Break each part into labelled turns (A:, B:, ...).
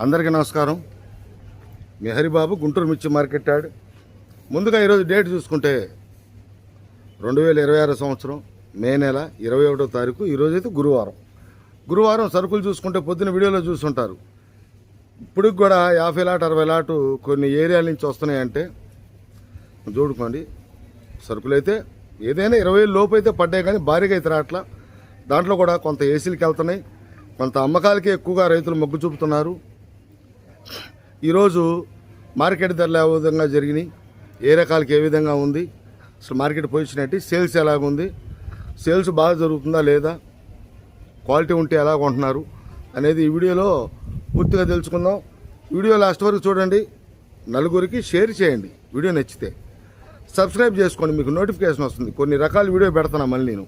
A: అందరికీ నమస్కారం. మీ హరిబాబు, గుంటూరు మిర్చి మార్కెట్ యార్డ్. ముందుగా ఈరోజు డేట్ చూసుకుంటే 2026 సంవత్సరం మే నెల 21వ తారీఖు. ఈరోజైతే గురువారం సరుకులు చూసుకుంటే పొద్దున్న వీడియోలో చూస్తుంటారు. ఇప్పుడు కూడా 50 లాట్ 60 లాట్ కొన్ని ఏరియాల నుంచి వస్తున్నాయంటే చూడుకోండి. సరుకులు అయితే ఏదైనా 20,000 లోపు అయితే పడ్డాయి, కానీ భారీగా అయితే రాట్లా. దాంట్లో కూడా కొంత ఏసీలకి వెళ్తున్నాయి, కొంత అమ్మకాలకి ఎక్కువగా రైతులు మొగ్గు చూపుతున్నారు. ఈరోజు మార్కెట్ ధరలు ఏ విధంగా జరిగినాయి, ఏ రకాలకి ఏ విధంగా ఉంది, అసలు మార్కెట్ పొజిషన్ ఏంటి, సేల్స్ ఎలాగుంది, సేల్స్ బాగా జరుగుతుందా లేదా, క్వాలిటీ ఉంటే ఎలా కొంటున్నారు అనేది ఈ వీడియోలో పూర్తిగా తెలుసుకుందాం. వీడియో లాస్ట్ వరకు చూడండి, నలుగురికి షేర్ చేయండి. వీడియో నచ్చితే సబ్స్క్రైబ్ చేసుకోండి, మీకు నోటిఫికేషన్ వస్తుంది. కొన్ని రకాల వీడియో పెడతాను మళ్ళీ నేను,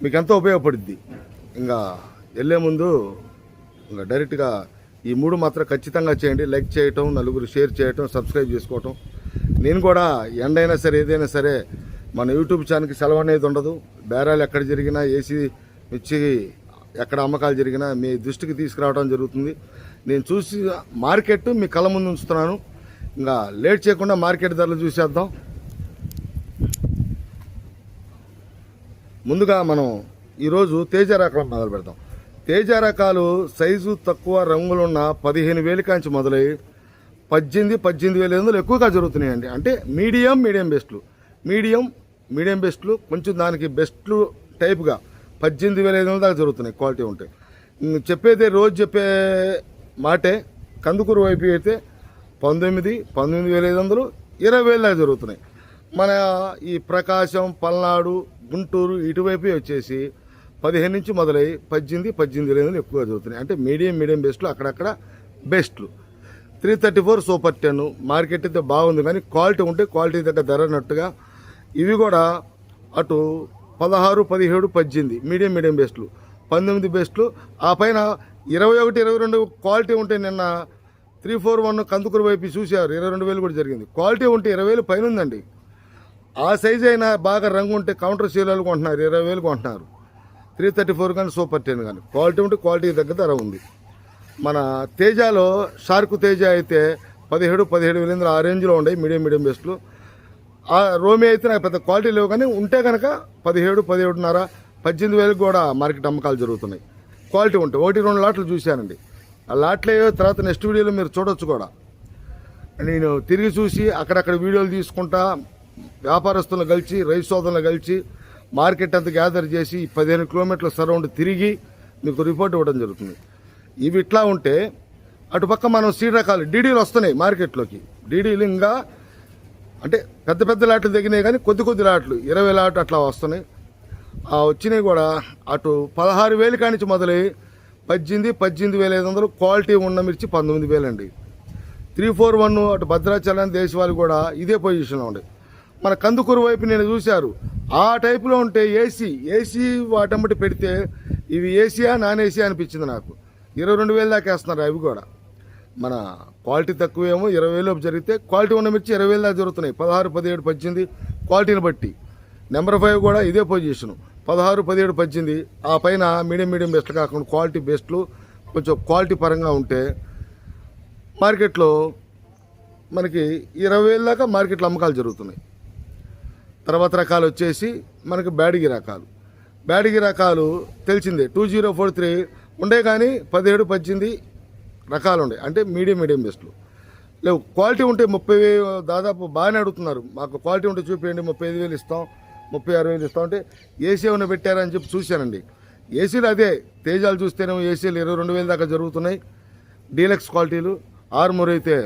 A: మీకు ఎంతో ఉపయోగపడుద్ది. ఇంకా వెళ్ళే ముందు ఇంకా డైరెక్ట్గా ఈ 3 మాత్రం ఖచ్చితంగా చేయండి. లైక్ చేయటం, నలుగురు షేర్ చేయటం, సబ్స్క్రైబ్ చేసుకోవటం. నేను కూడా ఎండైనా సరే ఏదైనా సరే మన యూట్యూబ్ ఛానల్కి సెలవు అనేది ఉండదు. బేరాలు ఎక్కడ జరిగినా, ఏసీ మిర్చి ఎక్కడ అమ్మకాలు జరిగినా మీ దృష్టికి తీసుకురావడం జరుగుతుంది. నేను చూసి మార్కెట్ మీ కళ్ళ ముందు ఉంచుతున్నాను. ఇంకా లేట్ చేయకుండా మార్కెట్ ధరలు చూసేద్దాం. ముందుగా మనం ఈరోజు తేజ రకాలు మొదలు పెడతాం. తేజ రకాలు సైజు తక్కువ, రంగులున్న 15,000 కాంచి మొదలై 18,500 ఎక్కువగా జరుగుతున్నాయండి. అంటే మీడియం బెస్ట్లు, మీడియం బెస్ట్లు, కొంచెం దానికి బెస్ట్లు టైప్గా 18,500 దాకా జరుగుతున్నాయి క్వాలిటీ ఉంటాయి. చెప్పేదే రోజు చెప్పే మాటే. కందుకూరు వైపు అయితే 19,500, 20,000 దాకా జరుగుతున్నాయి. మన ఈ ప్రకాశం, పల్నాడు, గుంటూరు ఇటువైపు వచ్చేసి 15 నుంచి మొదలై 18,500 ఎక్కువగా జరుగుతున్నాయి. అంటే మీడియం బెస్ట్లు, అక్కడక్కడ బెస్ట్లు. 334 సూపర్ 10 మార్కెట్ అయితే బాగుంది, కానీ క్వాలిటీ ఉంటే క్వాలిటీ దగ్గర ధర అన్నట్టుగా ఇవి కూడా అటు 16, 17, 18 మీడియం బెస్ట్లు, 19 బెస్ట్లు. ఆ పైన 21, 22 క్వాలిటీ ఉంటే నిన్న 341 కందుకూరు వైపు చూశారు, 22,000 కూడా జరిగింది. క్వాలిటీ ఉంటే 20,000 పైన ఉందండి. ఆ సైజు అయినా బాగా రంగు ఉంటే కౌంటర్ సీలాలు కొంటున్నారు, 20,000 కొంటున్నారు. 334 కానీ సూపర్ 10 కానీ క్వాలిటీ ఉంటే క్వాలిటీ దగ్గర ధర ఉంది. మన తేజాలో షార్క్ తేజ అయితే 17,000 ఆ రేంజ్లో ఉన్నాయి మీడియం బెస్ట్లు. ఆ రోమి అయితే నాకు పెద్ద క్వాలిటీ లేవు, కానీ ఉంటే కనుక 17, 17.5, 18,000 కూడా మార్కెట్ అమ్మకాలు జరుగుతున్నాయి. క్వాలిటీ ఉంటే 1-2 లాట్లు చూశానండి. ఆ లాట్లే తర్వాత నెక్స్ట్ వీడియోలో మీరు చూడొచ్చు కూడా. నేను తిరిగి చూసి అక్కడక్కడ వీడియోలు తీసుకుంటా, వ్యాపారస్తులను కలిసి, రైతు సోదరులను కలిసి, మార్కెట్ అంతా గ్యాదర్ చేసి 15 కిలోమీటర్ల సరౌండ్ తిరిగి మీకు రిపోర్ట్ ఇవ్వడం జరుగుతుంది. ఇవి ఇట్లా ఉంటే అటుపక్క మనం సీడ్ రకాలు డీడీలు వస్తున్నాయి మార్కెట్లోకి. డీడీలు ఇంకా అంటే పెద్ద లాట్లు దిగినాయి, కానీ కొద్ది లాట్లు 20 లాట్లు అట్లా వస్తున్నాయి. ఆ వచ్చినాయి కూడా అటు 16,000 కానించి మొదలై 18,500 క్వాలిటీ ఉన్న మిర్చి 19,000 అండి. 341 అటు భద్రాచలం దేశవాళి కూడా ఇదే పొజిషన్లో ఉండే. మన కందుకూరు వైపు నేను చూశారు, ఆ టైపులో ఉంటే ఏసీ వాటమ్మటి పెడితే ఇవి ఏసీయా నాన్ ఏసీ అనిపించింది నాకు. 22,000 దాకా వేస్తున్నారు అవి కూడా. మన క్వాలిటీ తక్కువేమో 20,000 జరిగితే, క్వాలిటీ ఉన్న మిర్చి 20,000 దాకా జరుగుతున్నాయి. 16, 17, 18 క్వాలిటీని బట్టి. నెంబర్ 5 కూడా ఇదే పొజిషను, 16, 17, 18. ఆ పైన మీడియం బెస్ట్లు కాకుండా క్వాలిటీ బెస్ట్లు కొంచెం క్వాలిటీ పరంగా ఉంటే మార్కెట్లో మనకి 20,000 దాకా మార్కెట్లో అమ్మకాలు జరుగుతున్నాయి. తర్వాత రకాలు వచ్చేసి మనకి బ్యాడిగి రకాలు తెలిసిందే. 2043 ఉండే, కానీ 17, 18 రకాలు ఉండే. అంటే మీడియం బెస్ట్లు లేవు. క్వాలిటీ ఉంటే 30,000 దాదాపు బాగానే అడుగుతున్నారు. మాకు క్వాలిటీ ఉంటే చూపించండి, 35,000 ఇస్తాం, 36,000 ఇస్తాం అంటే ఏసీ ఏమైనా పెట్టారని చెప్పి చూశానండి. ఏసీలు అదే తేజాలు చూస్తేనేమో ఏసీలు 22,000 దాకా జరుగుతున్నాయి. డీలక్స్ క్వాలిటీలు ఆర్మూర్ అయితే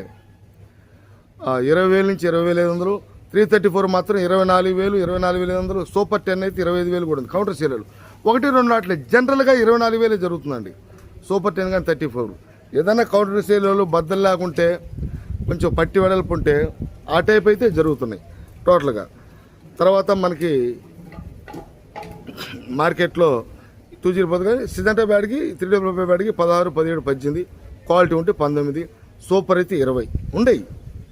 A: 20,000 నుంచి 20,500. 334 మాత్రం 24,000, 24,500. సూపర్ 10 అయితే 25,000 కూడా ఉంది. కౌంటర్ సీలలు 1-2 లాట్లే జనరల్గా 24,000 జరుగుతుందండి. సూపర్ 10 కానీ 34. ఏదైనా కౌంటర్ సీలలు బద్దలు లేకుంటే కొంచెం పట్టి వెడల్పు ఉంటే ఆ టైప్ అయితే జరుగుతున్నాయి టోటల్గా. తర్వాత మనకి మార్కెట్లో 204 కానీ సిజంటా బ్యాడ్కి 355 బ్యాడ్కి 16, 17, 18 క్వాలిటీ ఉంటే 19. సూపర్ అయితే 20 ఉండయి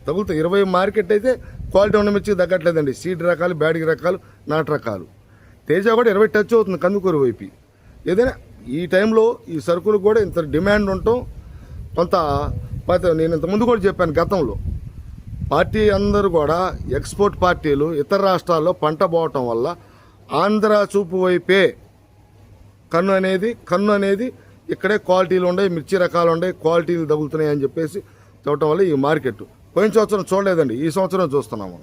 A: తగులుతాయి. 20 మార్కెట్ అయితే క్వాలిటీ ఉన్న మిర్చికి తగ్గట్లేదండి. సీడ్ రకాలు, బ్యాడిగి రకాలు, నాటు రకాలు. తేజ కూడా 20 టచ్ అవుతుంది కందుకూరు వైపు. ఏదైనా ఈ టైంలో ఈ సరుకులు కూడా ఇంత డిమాండ్ ఉండటం కొంత నేను ఇంతకుముందు కూడా చెప్పాను గతంలో, పార్టీ అందరూ కూడా ఎక్స్పోర్ట్ పార్టీలు ఇతర రాష్ట్రాల్లో పంట పోవటం వల్ల ఆంధ్ర చూపు వైపే కన్ను అనేది ఇక్కడే క్వాలిటీలు ఉన్నాయి, మిర్చి రకాలు ఉన్నాయి, క్వాలిటీలు తగులుతున్నాయి అని చెప్పేసి చూడటం వల్ల ఈ మార్కెట్ పోయిన సంవత్సరం చూడలేదండి, ఈ సంవత్సరం చూస్తున్నాము.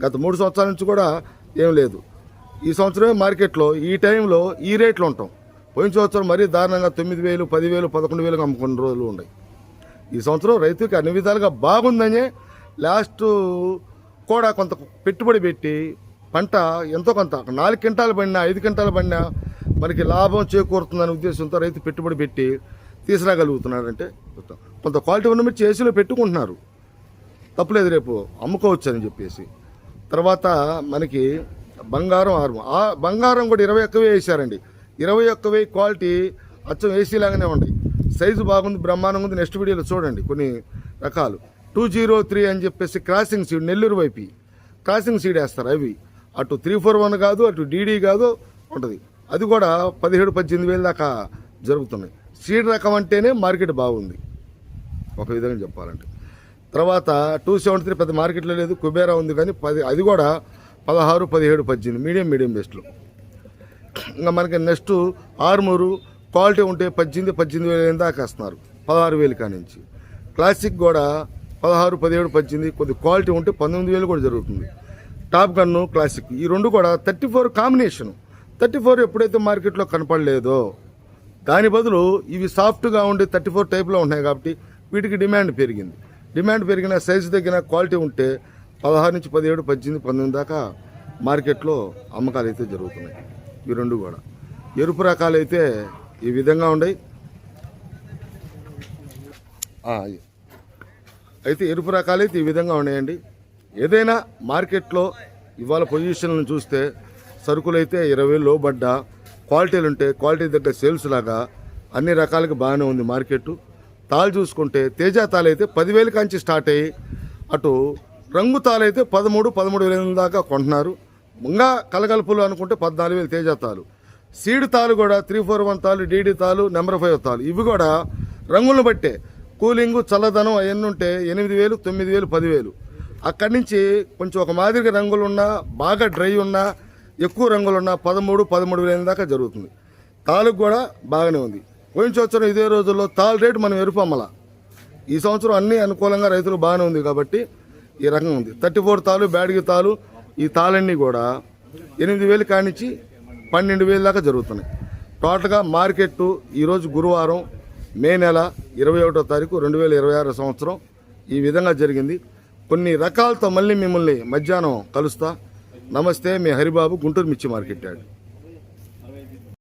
A: గత 3 సంవత్సరాల నుంచి కూడా ఏం లేదు. ఈ సంవత్సరమే మార్కెట్లో ఈ టైంలో ఈ రేట్లు ఉంటాం. పోయిన సంవత్సరం మరీ దారుణంగా 9,000, 10,000, 11,000 అమ్ముకున్న రోజులు ఉన్నాయి. ఈ సంవత్సరం రైతుకి అన్ని విధాలుగా బాగుందనే లాస్ట్ కూడా కొంత పెట్టుబడి పెట్టి పంట ఎంతో కొంత 4 క్వింటాలు పడినా 5 క్వింటాలు పడినా మనకి లాభం చేకూరుతుందనే ఉద్దేశంతో రైతు పెట్టుబడి పెట్టి తీసుకురాగలుగుతున్నాడంటే కొంత క్వాలిటీ ఉన్న మిర్చి ఏసీలో పెట్టుకుంటున్నారు, తప్పులేదు, రేపు అమ్ముకోవచ్చు అని చెప్పేసి. తర్వాత మనకి బంగారం బంగారం కూడా 21,000 వేసారండి. 21,000 క్వాలిటీ అచ్చం ఏసీ లాగానే ఉన్నాయి, సైజు బాగుంది, బ్రహ్మాండంగా ఉంది. నెక్స్ట్ వీడియోలో చూడండి కొన్ని రకాలు 203 అని చెప్పేసి క్రాసింగ్ సీడ్, నెల్లూరు వైపు క్రాసింగ్ సీడ్ వేస్తారు. అవి అటు 341 కాదు, అటు డీడీ కాదు ఉంటుంది. అది కూడా 17,000-18,000 దాకా జరుగుతున్నాయి. సీడ్ రకం అంటేనే మార్కెట్ బాగుంది ఒక విధంగా చెప్పాలంటే. తర్వాత 273 పెద్ద మార్కెట్లో లేదు, కుబేరా ఉంది కానీ అది కూడా 16, 17, 18 మీడియం బెస్ట్లు. ఇంకా మనకి నెక్స్ట్ ఆర్మూరు క్వాలిటీ ఉంటే 18,000 దాకా వేస్తున్నారు, 16,000 కానించి. క్లాసిక్ కూడా 16, 17, 18, కొద్ది క్వాలిటీ ఉంటే 19,000 కూడా జరుగుతుంది. టాప్ గన్ను క్లాసిక్ ఈ రెండు కూడా 34 కాంబినేషను. 34 ఎప్పుడైతే మార్కెట్లో కనపడలేదో దాని బదులు ఇవి సాఫ్ట్గా ఉండి 34 టైప్లో ఉన్నాయి కాబట్టి వీటికి డిమాండ్ పెరిగింది. డిమాండ్ పెరిగిన సైజు తగ్గిన క్వాలిటీ ఉంటే 16 నుంచి 17, 18, 19 దాకా మార్కెట్లో అమ్మకాలు అయితే జరుగుతున్నాయి. ఈ రెండు కూడా ఎరుపు రకాలు అయితే ఈ విధంగా ఉన్నాయి. అయితే ఎరుపు రకాలు అయితే ఈ విధంగా ఉన్నాయండి. ఏదైనా మార్కెట్లో ఇవాళ పొజిషన్లను చూస్తే సరుకులు అయితే 20,000 లోబడ్డా క్వాలిటీలు ఉంటే క్వాలిటీ దగ్గర సేల్స్ లాగా అన్ని రకాలకి బాగానే ఉంది మార్కెట్. తాళ్ళు చూసుకుంటే తేజ తాళ్ళు అయితే 10,000 కాంచి స్టార్ట్ అయ్యి అటు రంగు తాళ్ళు అయితే 13,000 దాకా కొంటున్నారు. ఇంకా కలగలుపులు అనుకుంటే 14,000 తేజ తాళ్ళు. సీడ్ తాళ్ళు కూడా 341 తాళ్ళు, డీడీ తాళ్ళు, నెంబర్ 5 తాళ్ళు ఇవి కూడా రంగులను బట్టే కూలింగు చల్లదనం అవన్నీ ఉంటే 8,000, 9,000, 10,000. అక్కడి నుంచి కొంచెం ఒక మాదిరిగా రంగులున్నా బాగా డ్రై ఉన్నా ఎక్కువ రంగులున్నా 13,000 దాకా జరుగుతుంది. తాళ్ళకు కూడా బాగానే ఉంది. పోయిన సంవత్సరం ఇదే రోజుల్లో తాళ్ళ రేటు మనం ఎరుపు అమ్మలా. ఈ సంవత్సరం అన్నీ అనుకూలంగా రైతులు బాగానే ఉంది కాబట్టి ఈ రకంగా ఉంది. 34 తాళ్ళు, బ్యాడ్గి తాళ్ళు ఈ తాళ్ళన్నీ కూడా 8,000 కానించి 12,000 దాకా జరుగుతున్నాయి. టోటల్గా మార్కెట్ ఈరోజు గురువారం మే నెల 21వ తారీఖు 2026 సంవత్సరం ఈ విధంగా జరిగింది. కొన్ని రకాలతో మళ్ళీ మిమ్మల్ని మధ్యాహ్నం కలుస్తా. నమస్తే, మీ హరిబాబు, గుంటూరు మిర్చి మార్కెట్ యార్డ్.